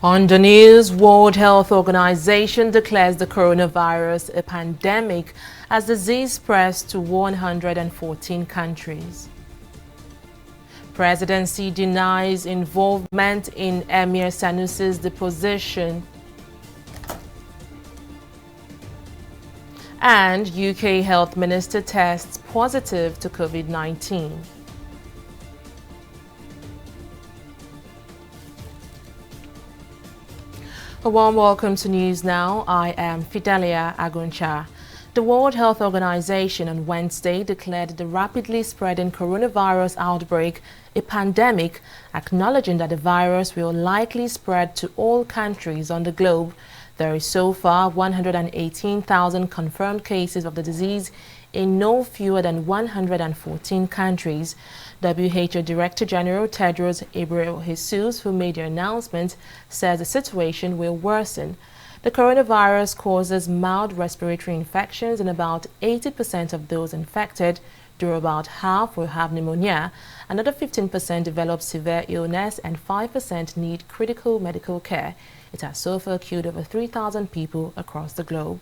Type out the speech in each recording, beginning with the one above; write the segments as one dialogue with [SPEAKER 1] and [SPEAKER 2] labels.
[SPEAKER 1] On the news, World Health Organization declares the coronavirus a pandemic as disease spreads to 114 countries. Presidency denies involvement in Emir Sanusi's deposition. And UK Health Minister tests positive to COVID-19. A warm welcome to News Now. I am Fidelia Aguncha. The World Health Organization on Wednesday declared the rapidly spreading coronavirus outbreak a pandemic, acknowledging that the virus will likely spread to all countries on the globe. There is so far 118,000 confirmed cases of the disease in no fewer than 114 countries. WHO Director General Tedros Ghebreyesus, who made the announcement, says the situation will worsen. The coronavirus causes mild respiratory infections in about 80% of those infected, though about half will have pneumonia. Another 15% develop severe illness and 5% need critical medical care. It has so far killed over 3,000 people across the globe.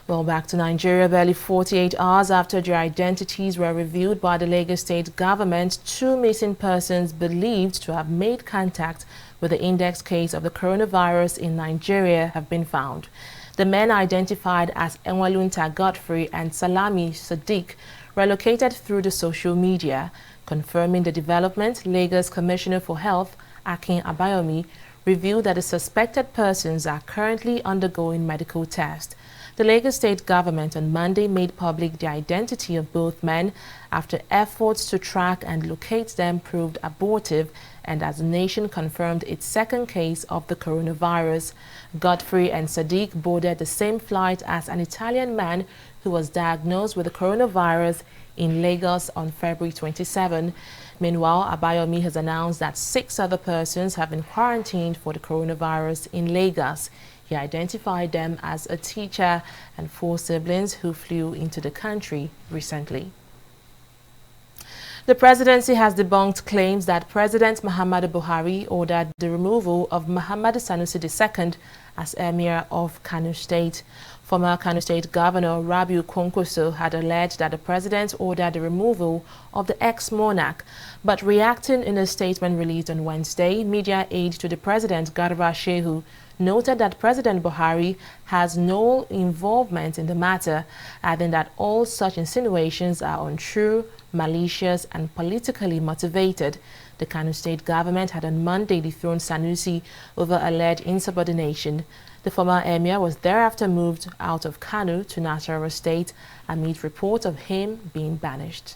[SPEAKER 1] Well, back to Nigeria, barely 48 hours after their identities were revealed by the Lagos state government, two missing persons believed to have made contact with the index case of the coronavirus in Nigeria have been found. The men, identified as Enwalunta Godfrey and Salami Sadiq, were located through the social media. Confirming the development, Lagos Commissioner for Health, Akin Abayomi, revealed that the suspected persons are currently undergoing medical tests. The Lagos state government on Monday made public the identity of both men after efforts to track and locate them proved abortive, and as the nation confirmed its second case of the coronavirus. Godfrey and Sadiq boarded the same flight as an Italian man who was diagnosed with the coronavirus in Lagos on February 27. Meanwhile, Abayomi has announced that 6 other persons have been quarantined for the coronavirus in Lagos. He identified them as a teacher and 4 siblings who flew into the country recently. The presidency has debunked claims that President Muhammadu Buhari ordered the removal of Muhammadu Sanusi II as Emir of Kano State. Former Kano State Governor Rabiu Kwankwaso had alleged that the president ordered the removal of the ex-monarch. But reacting in a statement released on Wednesday, media aide to the president, Garba Shehu, noted that President Buhari has no involvement in the matter, adding that all such insinuations are untrue, malicious and politically motivated. The Kano state government had on Monday dethroned Sanusi over alleged insubordination. The former emir was thereafter moved out of Kano to Nasarawa State amid reports of him being banished.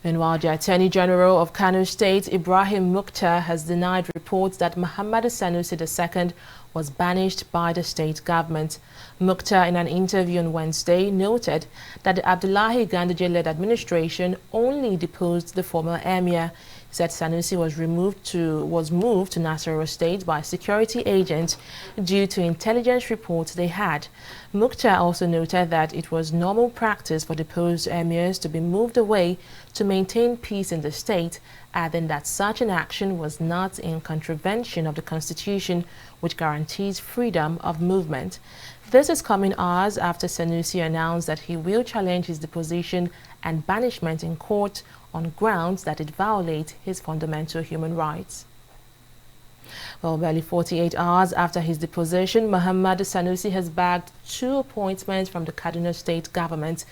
[SPEAKER 1] Meanwhile, the Attorney General of Kano State, Ibrahim Mukhtar, has denied reports that Muhammadu Sanusi II was banished by the state government. Mukhtar, in an interview on Wednesday, noted that the Abdullahi Ganduje-led administration only deposed the former emir. He said Sanusi was moved to Nasarawa State by security agents due to intelligence reports they had. Mukhtar also noted that it was normal practice for deposed emirs to be moved away to maintain peace in the state, adding that such an action was not in contravention of the Constitution, which guarantees freedom of movement. This is coming hours after Sanusi announced that he will challenge his deposition and banishment in court on grounds that it violates his fundamental human rights. Well, barely 48 hours after his deposition, Muhammadu Sanusi has bagged 2 appointments from the Kaduna state government.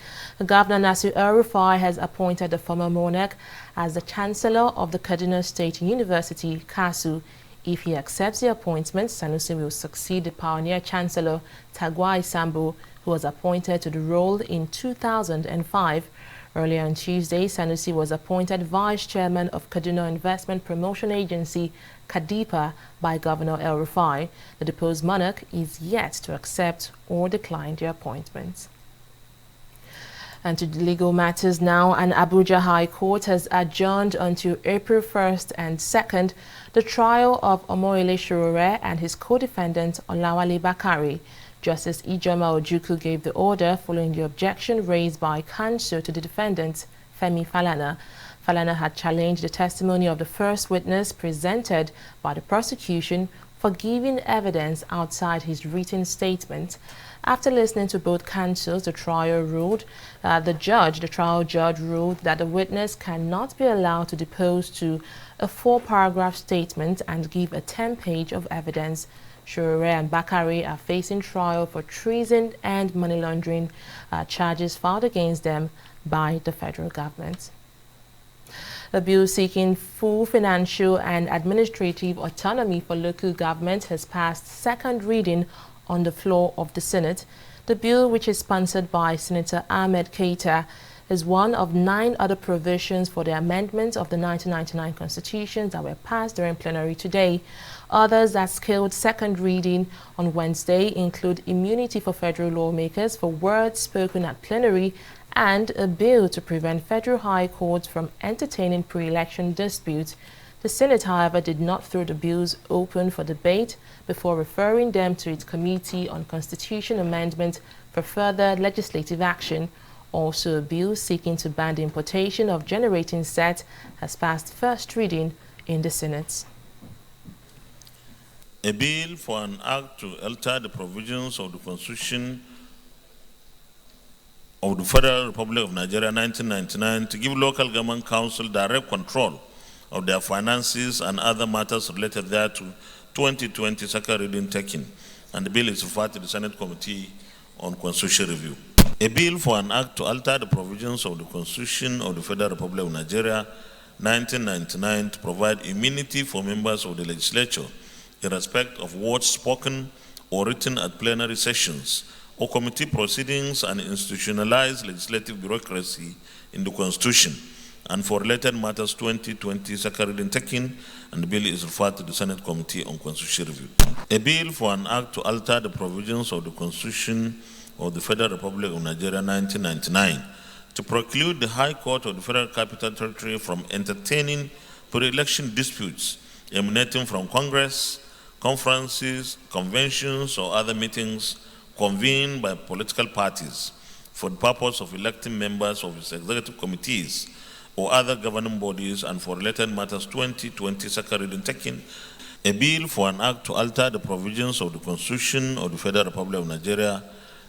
[SPEAKER 1] Governor Nasir El-Rufai has appointed the former monarch as the Chancellor of the Kaduna State University, KASU. If he accepts the appointment, Sanusi will succeed the pioneer Chancellor Tagwai Sambo, who was appointed to the role in 2005. Earlier on Tuesday, Sanusi was appointed Vice Chairman of Kaduna Investment Promotion Agency, Kadipa, by Governor El-Rufai. The deposed monarch is yet to accept or decline the appointment. And to legal matters now, an Abuja High Court has adjourned until April 1st and 2nd the trial of Omoyele Sowore and his co-defendant Olawale Bakari. Justice Ijoma Ojukwu gave the order following the objection raised by counsel to the defendant, Femi Falana. Falana had challenged the testimony of the first witness presented by the prosecution for giving evidence outside his written statement. After listening to both counsels, the trial judge ruled that the witness cannot be allowed to depose to a 4-paragraph statement and give a 10-page of evidence. Shure and Bakari are facing trial for treason and money laundering charges filed against them by the federal government. A bill seeking full financial and administrative autonomy for local government has passed second reading on the floor of the Senate. The bill, which is sponsored by Senator Ahmed Keita, is one of 9 other provisions for the amendment of the 1999 Constitution that were passed during plenary today. Others that scaled second reading on Wednesday include immunity for federal lawmakers for words spoken at plenary and a bill to prevent federal high courts from entertaining pre-election disputes. The Senate, however, did not throw the bills open for debate before referring them to its Committee on Constitution Amendment for further legislative action. Also, a bill seeking to ban the importation of generating sets has passed first reading in the Senate.
[SPEAKER 2] A bill for an act to alter the provisions of the Constitution of the Federal Republic of Nigeria 1999 to give local government council direct control of their finances and other matters related thereto, 2020 second reading taken, and the bill is referred to the Senate Committee on Constitution Review. A bill for an act to alter the provisions of the Constitution of the Federal Republic of Nigeria 1999 to provide immunity for members of the legislature in respect of words spoken or written at plenary sessions or committee proceedings and institutionalized legislative bureaucracy in the Constitution, and for related matters 2020 second reading taken, and the bill is referred to the Senate Committee on Constitution Review. A bill for an act to alter the provisions of the Constitution of the Federal Republic of Nigeria 1999 to preclude the High Court of the Federal Capital Territory from entertaining pre-election disputes emanating from Congress, conferences, conventions, or other meetings convened by political parties for the purpose of electing members of its executive committees or other governing bodies, and for related matters 2020 second reading taken. A bill for an act to alter the provisions of the Constitution of the Federal Republic of Nigeria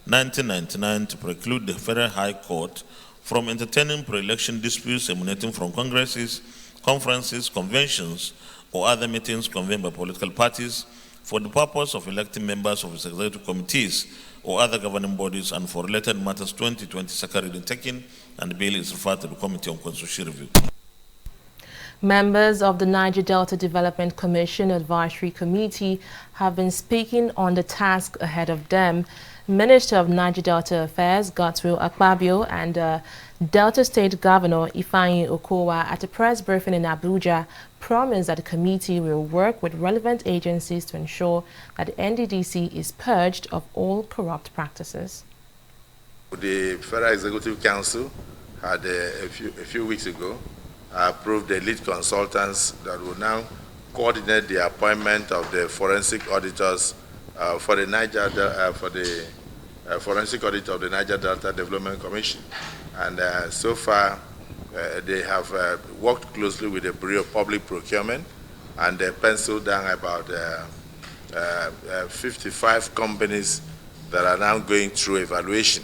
[SPEAKER 2] 1999 to preclude the Federal High Court from entertaining pre-election disputes emanating from congresses, conferences, conventions, or other meetings convened by political parties for the purpose of electing members of its executive committees or other governing bodies, and for related matters 2020 second reading taken, and the bill is referred to the Committee on Constitution Review.
[SPEAKER 1] Members of the Niger Delta Development Commission Advisory Committee have been speaking on the task ahead of them. Minister of Niger Delta Affairs, Godswill Akpabio, and Delta State Governor Ifeanyi Okowa at a press briefing in Abuja promised that the committee will work with relevant agencies to ensure that the NDDC is purged of all corrupt practices.
[SPEAKER 3] The Federal Executive Council had a few weeks ago approved the lead consultants that will now coordinate the appointment of the forensic auditors for the forensic audit of the Niger Delta Development Commission. And so far, they have worked closely with the Bureau of Public Procurement, and they penciled down about 55 companies that are now going through evaluation.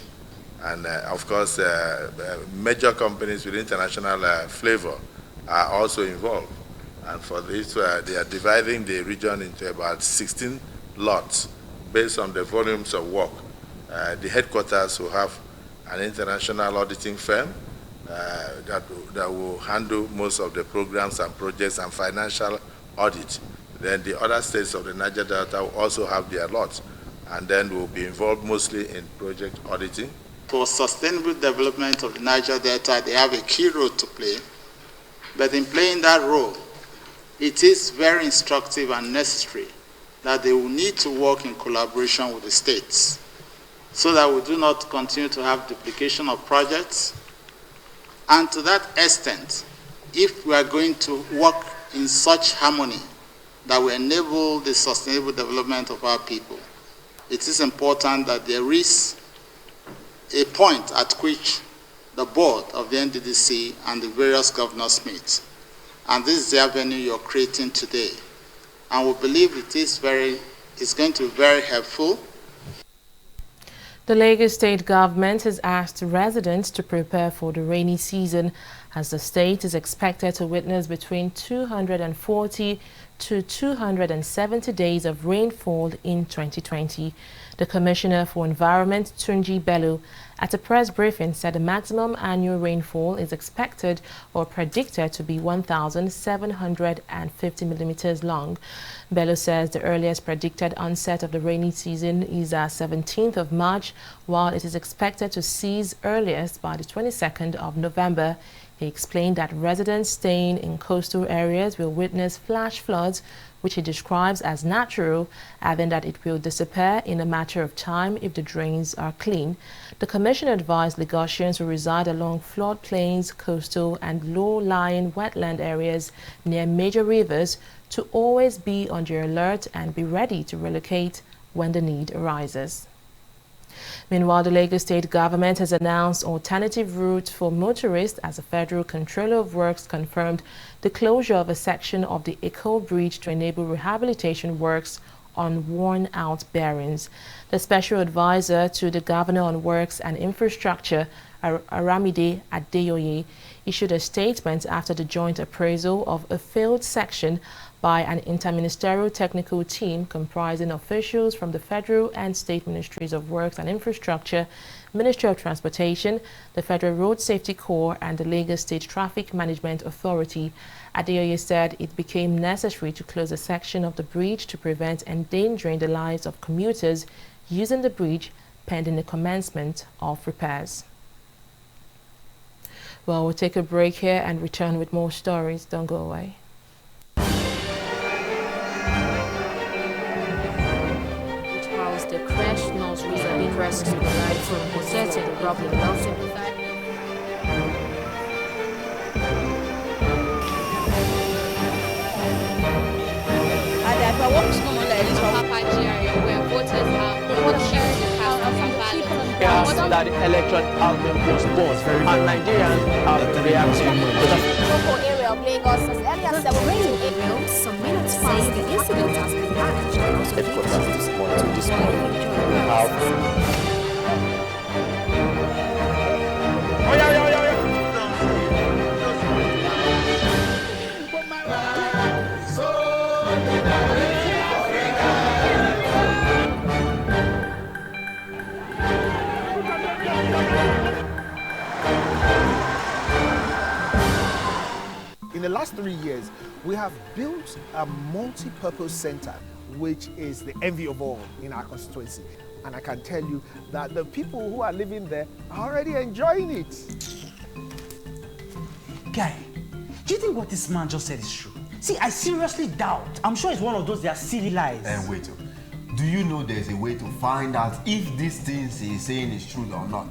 [SPEAKER 3] And of course, major companies with international flavor are also involved. And for this, they are dividing the region into about 16 lots based on the volumes of work. The headquarters will have an international auditing firm that will handle most of the programs and projects and financial audit. Then the other states of the Niger Delta will also have their lots, and then will be involved mostly in project auditing.
[SPEAKER 4] For sustainable development of the Niger Delta, they have a key role to play. But in playing that role, it is very instructive and necessary that they will need to work in collaboration with the states so that we do not continue to have duplication of projects. And to that extent, if we are going to work in such harmony that will enable the sustainable development of our people, it is important that there is a point at which the board of the NDDC and the various governors meet. And this is the avenue you're creating today. And we believe it's going to be very helpful.
[SPEAKER 1] The Lagos state government has asked residents to prepare for the rainy season, as the state is expected to witness between 240 to 270 days of rainfall in 2020. The Commissioner for Environment, Tunji Bello, at a press briefing said the maximum annual rainfall is expected or predicted to be 1,750 millimeters long. Bello says the earliest predicted onset of the rainy season is 17th of March, while it is expected to cease earliest by the 22nd of November. He explained that residents staying in coastal areas will witness flash floods, which he describes as natural, adding that it will disappear in a matter of time if the drains are clean. The Commission advised Lagosians who reside along floodplains, coastal and low-lying wetland areas near major rivers to always be on their alert and be ready to relocate when the need arises. Meanwhile, the Lagos state government has announced alternative routes for motorists as the Federal Controller of Works confirmed the closure of a section of the Eko Bridge to enable rehabilitation works on worn-out bearings. The Special Advisor to the Governor on Works and Infrastructure, Aramide Adeyoye, issued a statement after the joint appraisal of a failed section by an interministerial technical team comprising officials from the Federal and State Ministries of Works and Infrastructure, Ministry of Transportation, the Federal Road Safety Corps, and the Lagos State Traffic Management Authority. Adeyoye said it became necessary to close a section of the bridge to prevent endangering the lives of commuters using the bridge pending the commencement of repairs. Well, we'll take a break here and return with more stories. Don't go away.
[SPEAKER 5] The crash notes recently pressed to the night from possessing the problem melting.
[SPEAKER 6] Where voters have
[SPEAKER 7] that the election has been postponed and Nigerians have reacted.
[SPEAKER 6] local area of Lagos as early as 7 April.
[SPEAKER 5] Some minutes past the incident has been managed and also
[SPEAKER 8] In the last 3 years, we have built a multi-purpose center, which is the envy of all in our constituency. And I can tell you that the people who are living there are already enjoying it.
[SPEAKER 9] Guy, do you think what this man just said is true? See, I seriously doubt. I'm sure it's one of those their silly lies.
[SPEAKER 10] And wait, do you know there's a way to find out if these things he's saying is true or not?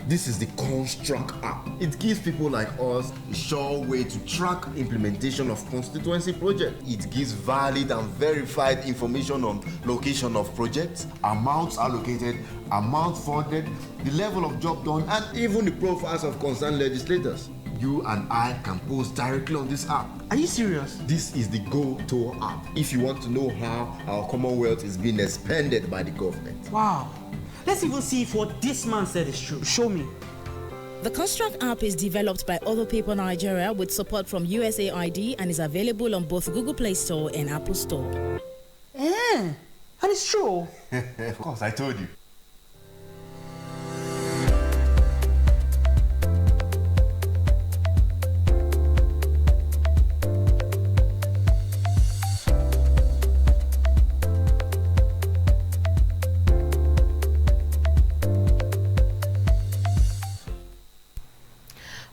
[SPEAKER 10] This is the Construct app. It gives people like us a sure way to track implementation of constituency projects. It gives valid and verified information on location of projects, amounts allocated, amount funded, the level of job done, and even the profiles of concerned legislators. You and I can post directly on this app.
[SPEAKER 9] Are you serious?
[SPEAKER 10] This is the Go-To app if you want to know how our Commonwealth is being expanded by the government.
[SPEAKER 9] Wow. Let's even see if what this man said is true. Show me.
[SPEAKER 11] The Construct app is developed by Other People Nigeria with support from USAID and is available on both Google Play Store and Apple Store.
[SPEAKER 9] And it's true.
[SPEAKER 10] Of course, I told you.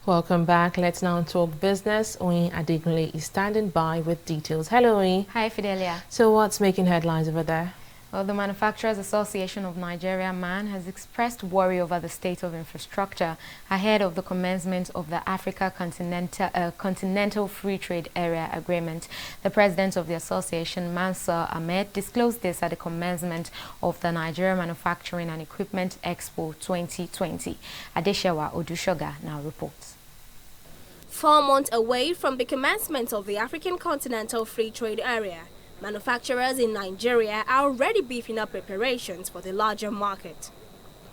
[SPEAKER 1] Welcome back. Let's now talk business. Oyin Adegunle is standing by with details. Hello, Oyin.
[SPEAKER 6] Hi, Fidelia.
[SPEAKER 1] So what's making headlines over there?
[SPEAKER 12] Well, the Manufacturers Association of Nigeria, MAN, has expressed worry over the state of infrastructure ahead of the commencement of the Africa Continental Free Trade Area Agreement. The president of the association, Mansur Ahmed, disclosed this at the commencement of the Nigeria Manufacturing and Equipment Expo 2020. Adeshewa Odushoga now reports.
[SPEAKER 6] 4 months away from the commencement of the African Continental Free Trade Area, manufacturers in Nigeria are already beefing up preparations for the larger market.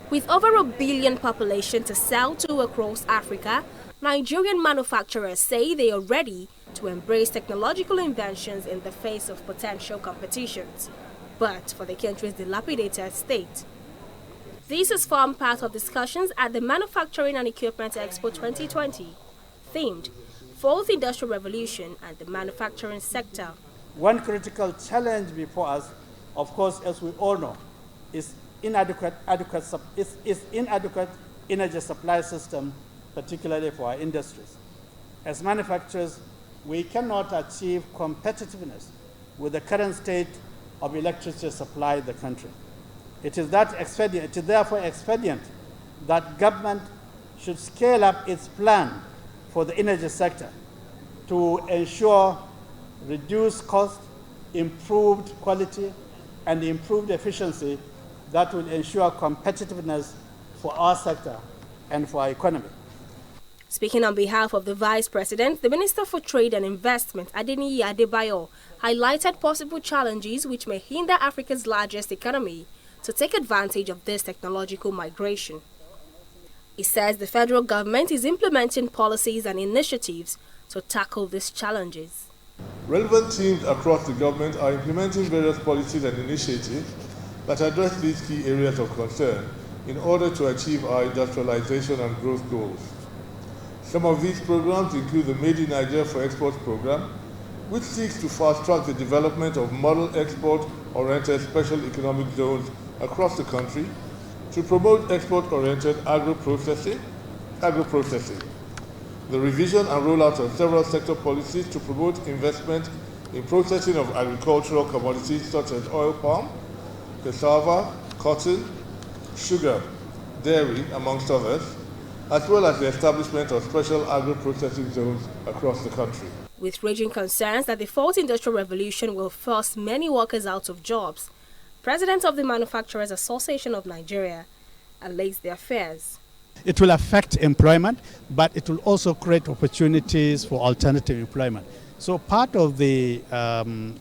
[SPEAKER 6] With over 1 billion population to sell to across Africa, Nigerian manufacturers say they are ready to embrace technological inventions in the face of potential competitions, but for the country's dilapidated state. This has formed part of discussions at the Manufacturing and Equipment Expo 2020, themed Fourth Industrial Revolution and the Manufacturing Sector.
[SPEAKER 13] One critical challenge before us, of course, as we all know, is inadequate energy supply system, particularly for our industries. As manufacturers, we cannot achieve competitiveness with the current state of electricity supply in the country. It is therefore expedient that government should scale up its plan for the energy sector to ensure reduced cost, improved quality, and improved efficiency that will ensure competitiveness for our sector and for our economy.
[SPEAKER 6] Speaking on behalf of the Vice President, the Minister for Trade and Investment, Adeniyi Adebayo, highlighted possible challenges which may hinder Africa's largest economy to take advantage of this technological migration. He says the federal government is implementing policies and initiatives to tackle these challenges.
[SPEAKER 14] Relevant teams across the government are implementing various policies and initiatives that address these key areas of concern in order to achieve our industrialization and growth goals. Some of these programs include the Made in Nigeria for Exports program, which seeks to fast-track the development of model export-oriented special economic zones across the country to promote export-oriented agro-processing, the revision and rollout of several sector policies to promote investment in processing of agricultural commodities such as oil palm, cassava, cotton, sugar, dairy, amongst others, as well as the establishment of special agro-processing zones across the country.
[SPEAKER 6] With raging concerns that the fourth industrial revolution will force many workers out of jobs, President of the Manufacturers Association of Nigeria allays their fears.
[SPEAKER 13] It will affect employment, but it will also create opportunities for alternative employment. So part of the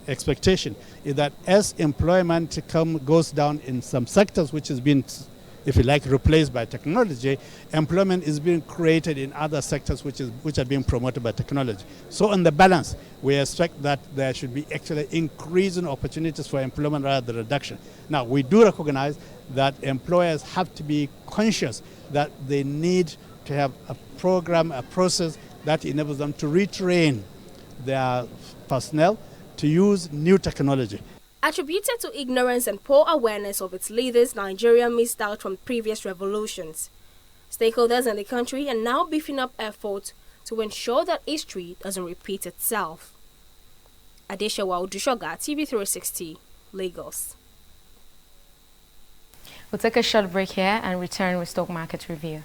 [SPEAKER 13] expectation is that as employment goes down in some sectors, which has been, if you like, replaced by technology, employment is being created in other sectors which are being promoted by technology. So on the balance, we expect that there should be actually increasing opportunities for employment rather than reduction. Now, we do recognize that employers have to be conscious that they need to have a program, a process that enables them to retrain their personnel to use new technology.
[SPEAKER 6] Attributed to ignorance and poor awareness of its leaders, Nigeria missed out from previous revolutions. Stakeholders in the country are now beefing up efforts to ensure that history doesn't repeat itself. Adeshewa Odushoga, TV360, Lagos.
[SPEAKER 12] We'll take a short break here and return with stock market review.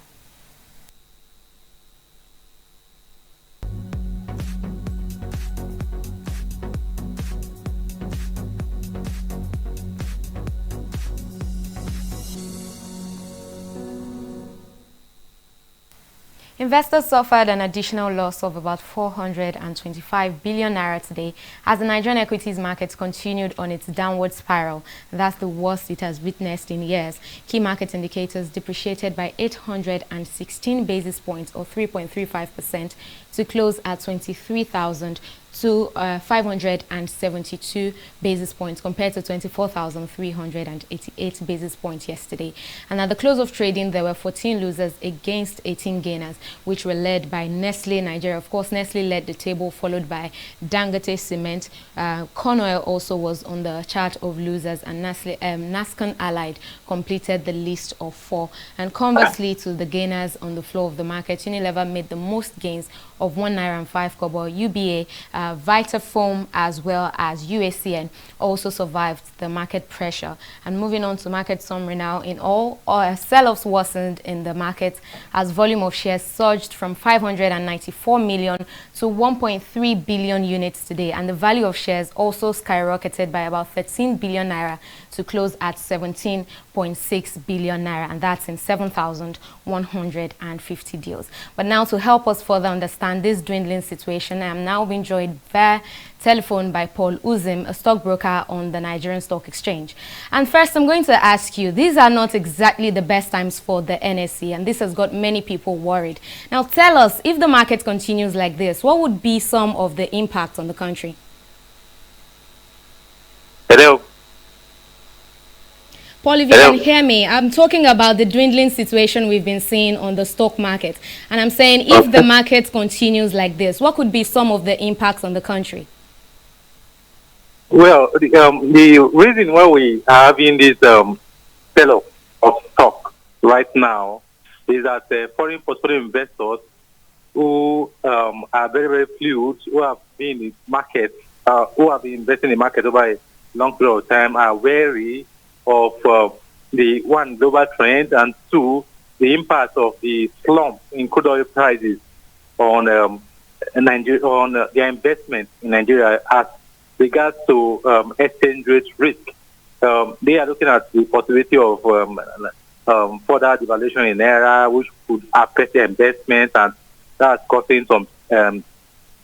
[SPEAKER 12] Investors suffered an additional loss of about 425 billion naira today as the Nigerian equities market continued on its downward spiral. That's the worst it has witnessed in years. Key market indicators depreciated by 816 basis points or 3.35% to close at 23,572 basis points compared to 24,388 basis points yesterday. And at the close of trading, there were 14 losers against 18 gainers, which were led by Nestle Nigeria. Of course, Nestle led the table, followed by Dangote Cement. Kano Oil also was on the chart of losers, and Nascon Allied completed the list of 4. And conversely to the gainers on the floor of the market, Unilever made the most gains of 1 naira and 5 kobo. UBA Vitafoam as well as UACN also survived the market pressure. And moving on to market summary now, in all sell-offs worsened in the market as volume of shares surged from 594 million to 1.3 billion units today, and the value of shares also skyrocketed by about 13 billion naira to close at 17.6 billion naira, and that's in 7,150 deals. But now, to help us further understand this dwindling situation, I am now being joined via telephone by Paul Uzim, a stockbroker on the Nigerian Stock Exchange. And first, I'm going to ask you, these are not exactly the best times for the NSE, and this has got many people worried. Now, tell us, if the market continues like this, what would be some of the impacts on the country?
[SPEAKER 15] Hello.
[SPEAKER 12] Paul, if you can hear me, I'm talking about the dwindling situation we've been seeing on the stock market. And I'm saying, if the market continues like this, what could be some of the impacts on the country?
[SPEAKER 15] Well, the reason why we are having this sell-off of stock right now is that foreign portfolio investors who are very, very fluid, who have been in the market, who have been investing in the market over a long period of time, are wary of the one, global trend, and two, the impact of the slump in crude oil prices on Nigeria, on their investment in Nigeria as regards to exchange rate risk. They are looking at the possibility of further devaluation in naira, which could affect their investment, and that's causing some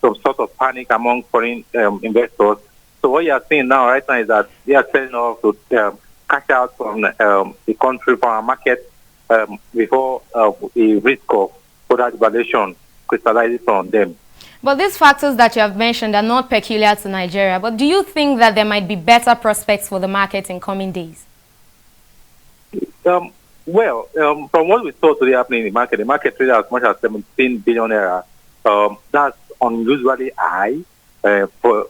[SPEAKER 15] sort of panic among foreign investors. So what you are seeing now, right now, is that they are selling off to cash out from the country, from our market, before the risk of further devaluation crystallizes on them.
[SPEAKER 12] But these factors that you have mentioned are not peculiar to Nigeria. But do you think that there might be better prospects for the market in coming days?
[SPEAKER 15] From what we saw today happening in the market traded as much as 17 billion naira. That's unusually high for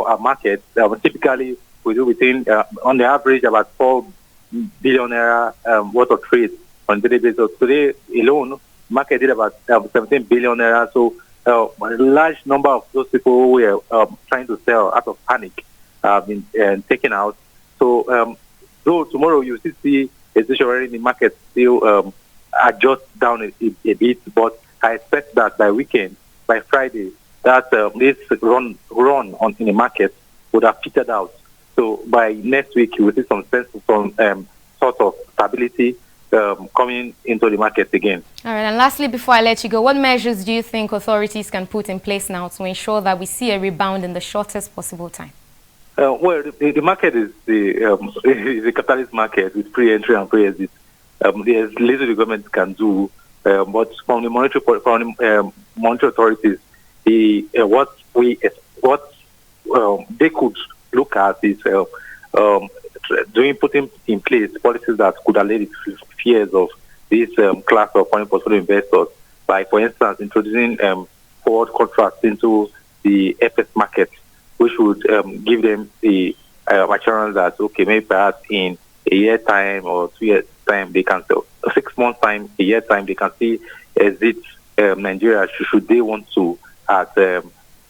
[SPEAKER 15] our market. Typically, we do between, on the average, about 4 billion naira worth of trade on a daily basis. Today alone, market did about 17 billion naira. So a large number of those people who were trying to sell out of panic have been taken out. So though tomorrow you still see a situation in the market still adjust down a bit, but I expect that by weekend, by Friday, that this run on in the market would have petered out. So by next week, you will see some sense of sort of stability coming into the market again.
[SPEAKER 12] All right, and lastly, before I let you go, what measures do you think authorities can put in place now to ensure that we see a rebound in the shortest possible time?
[SPEAKER 15] Well, the market is a capitalist market with free entry and free exit. There's little the government can do, but from the monetary authorities, what they could look at is putting in place policies that could allay the fears of this class of foreign portfolio investors by, for instance, introducing forward contracts into the FS market, which would give them the assurance that, okay, maybe perhaps in a year time or 2 years time, they can sell, 6 months time, a year time, they can see exit Nigeria should they want to at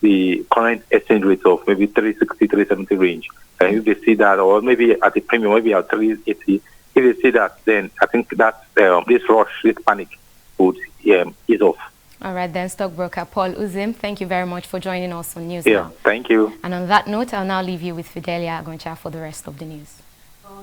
[SPEAKER 15] the current exchange rate of maybe 360, 370 range. And if they see that, or maybe at a premium, maybe at 380, if they see that, then I think that this rush, this panic would ease off.
[SPEAKER 12] All right, then, stockbroker Paul Uzim, thank you very much for joining us on News
[SPEAKER 15] Yeah,
[SPEAKER 12] Now.
[SPEAKER 15] thank you.
[SPEAKER 12] And on that note, I'll now leave you with Fidelia Agoncha for the rest of the news.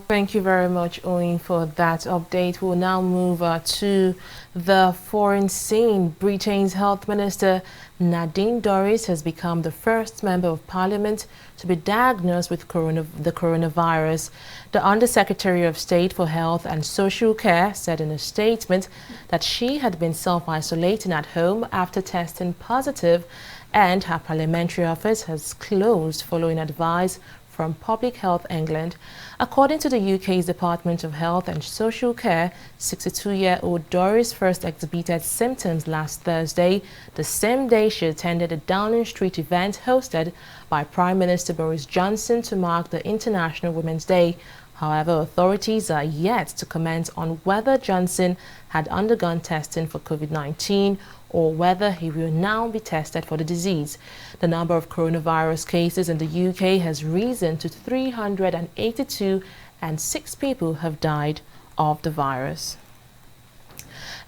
[SPEAKER 1] Thank you very much, Owen, for that update. We'll now move to the foreign scene. Britain's Health Minister Nadine Dorries has become the first member of Parliament to be diagnosed with the coronavirus. The Undersecretary of State for Health and Social Care said in a statement that she had been self-isolating at home after testing positive, and her parliamentary office has closed following advice from Public Health England. According to the UK's Department of Health and Social Care, 62-year-old Doris first exhibited symptoms last Thursday, the same day she attended a Downing Street event hosted by Prime Minister Boris Johnson to mark the International Women's Day. However, authorities are yet to comment on whether Johnson had undergone testing for COVID-19 or whether he will now be tested for the disease. The number of coronavirus cases in the UK has risen to 382 and 6 people have died of the virus.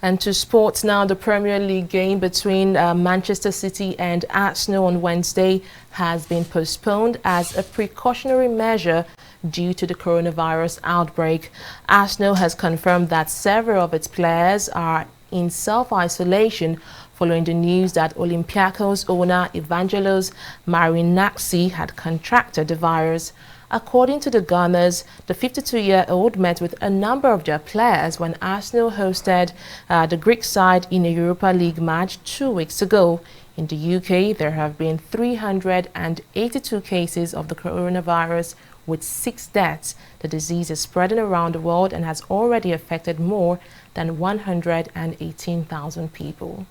[SPEAKER 1] And to sports now, the Premier League game between Manchester City and Arsenal on Wednesday has been postponed as a precautionary measure due to the coronavirus outbreak. Arsenal has confirmed that several of its players are in self-isolation following the news that Olympiacos owner Evangelos Marinaxi had contracted the virus. According to the Gunners, the 52-year-old met with a number of their players when Arsenal hosted the Greek side in a Europa League match 2 weeks ago. In the UK, there have been 382 cases of the coronavirus with 6 deaths. The disease is spreading around the world and has already affected more than 118,000 people.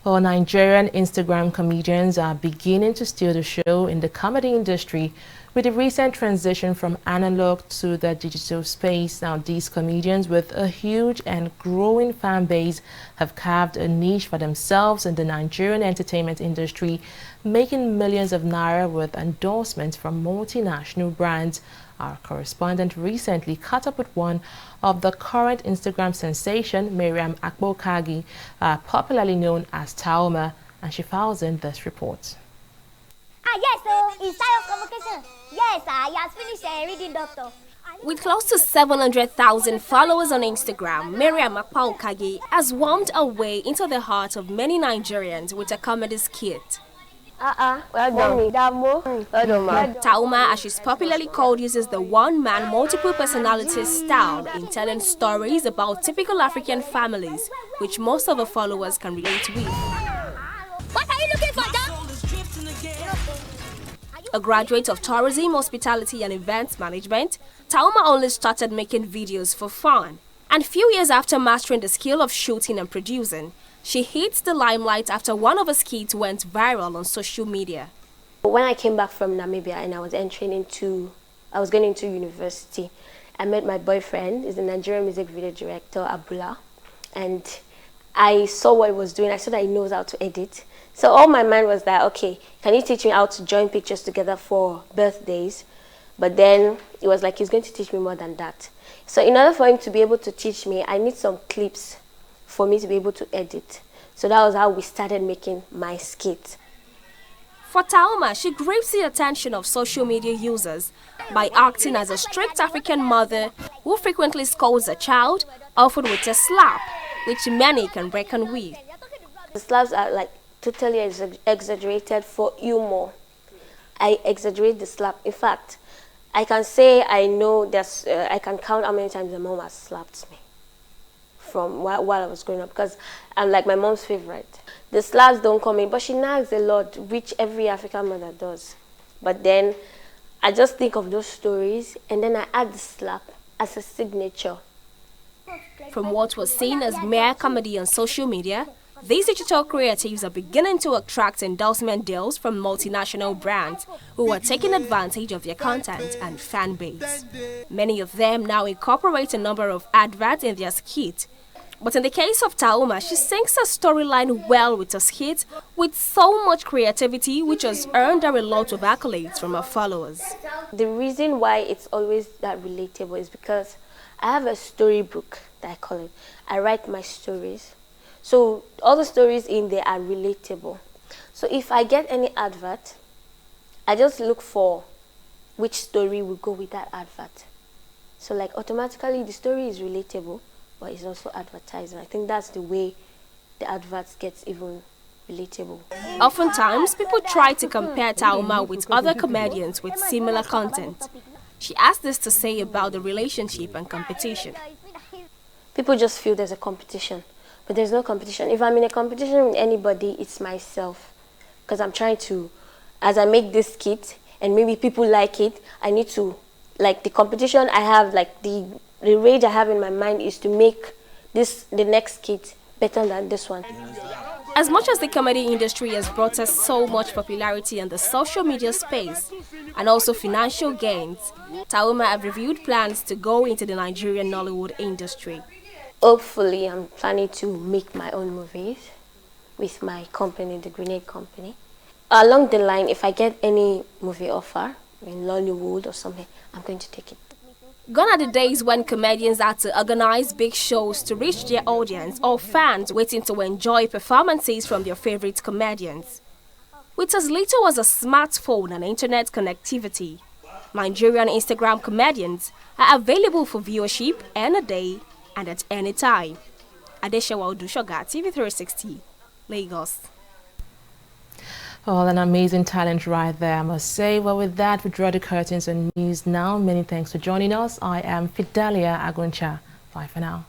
[SPEAKER 1] Well, Nigerian Instagram comedians are beginning to steal the show in the comedy industry with the recent transition from analog to the digital space. Now, these comedians with a huge and growing fan base have carved a niche for themselves in the Nigerian entertainment industry, making millions of naira with endorsements from multinational brands. Our correspondent recently caught up with one of the current Instagram sensation, Miriam Akbokagi, popularly known as Taoma, and she files in this report.
[SPEAKER 16] Yes, so it's time of convocation. Yes, he has finished reading, doctor.
[SPEAKER 6] With close to 700,000 followers on Instagram, Miriam Akbokagi has warmed her way into the heart of many Nigerians with a comedy skit. Taoma, as she's popularly called, uses the one-man multiple personality style in telling stories about typical African families, which most of her followers can relate with.
[SPEAKER 16] What are you looking for, Doc?
[SPEAKER 6] A graduate of tourism, hospitality and events management, Taoma only started making videos for fun. And few years after mastering the skill of shooting and producing, she hits the limelight after one of her skits went viral on social media.
[SPEAKER 17] When I came back from Namibia and I was going into university, I met my boyfriend. He's a Nigerian music video director, Abuja, and I saw what he was doing. I saw that he knows how to edit. So all my mind was that, okay, can you teach me how to join pictures together for birthdays? But then it was like, he's going to teach me more than that. So in order for him to be able to teach me, I need some clips for me to be able to edit. So that was how we started making my skit.
[SPEAKER 6] For Taoma, she grabs the attention of social media users by acting as a strict African mother who frequently scolds a child, often with a slap, which many can reckon with.
[SPEAKER 17] The slaps are like totally exaggerated for humor. I exaggerate the slap. In fact, I can say I know that I can count how many times my mom has slapped me from while I was growing up, because I'm like my mom's favorite. The slaps don't come in, but she nags a lot, which every African mother does. But then I just think of those stories and then I add the slap as a signature.
[SPEAKER 6] From what was seen as mere comedy on social media, these digital creatives are beginning to attract endorsement deals from multinational brands who are taking advantage of their content and fan base. Many of them now incorporate a number of adverts in their skit. But in the case of Taoma, she sings her storyline well with her skit with so much creativity, which has earned her a lot of accolades from her followers.
[SPEAKER 17] The reason why it's always that relatable is because I have a storybook that I call it. I write my stories. So all the stories in there are relatable. So if I get any advert, I just look for which story will go with that advert. So like automatically the story is relatable, but it's also advertising. I think that's the way the adverts gets even relatable.
[SPEAKER 6] Oftentimes, people try to compare Taoma with other comedians with similar content. She has this to say about the relationship and competition.
[SPEAKER 17] People just feel there's a competition, but there's no competition. If I'm in a competition with anybody, it's myself. Because I'm trying to, as I make this skit, and maybe people like it, I need to, like the competition I have, like the rage I have in my mind is to make the next skit better than this one.
[SPEAKER 6] As much as the comedy industry has brought us so much popularity in the social media space and also financial gains, Taoma have reviewed plans to go into the Nigerian Nollywood industry.
[SPEAKER 17] hopefully I'm planning to make my own movies with my company, the Grenade Company. Along the line, if I get any movie offer in Lollywood or something, I'm going to take it.
[SPEAKER 6] Gone are the days when comedians had to organize big shows to reach their audience or fans waiting to enjoy performances from their favorite comedians. With as little as a smartphone and internet connectivity, Nigerian Instagram comedians are available for viewership any day and at any time. Adeshawa Odushoga, TV360, Lagos.
[SPEAKER 1] Oh, an amazing talent right there, I must say. Well, with that, we draw the curtains on News Now. Many thanks for joining us. I am Fidelia Aguncha. Bye for now.